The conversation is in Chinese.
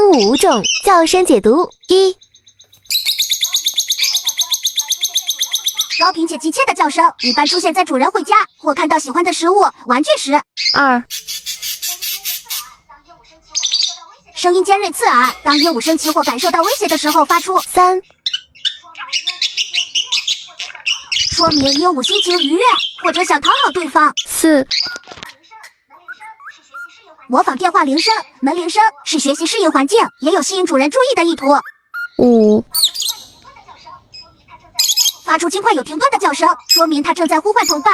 5种叫声解读：1、高频且急切的叫声一般出现在主人回家或看到喜欢的食物、玩具时。2、声音尖锐刺耳，当鹦鹉生气或感受到威胁的时候发出。3、说明鹦鹉心情愉悦或者想讨好对方。4、模仿电话铃声、门铃声是学习适应环境，也有吸引主人注意的意图。5、发出轻快有停顿的叫声，说明它正在呼唤同伴。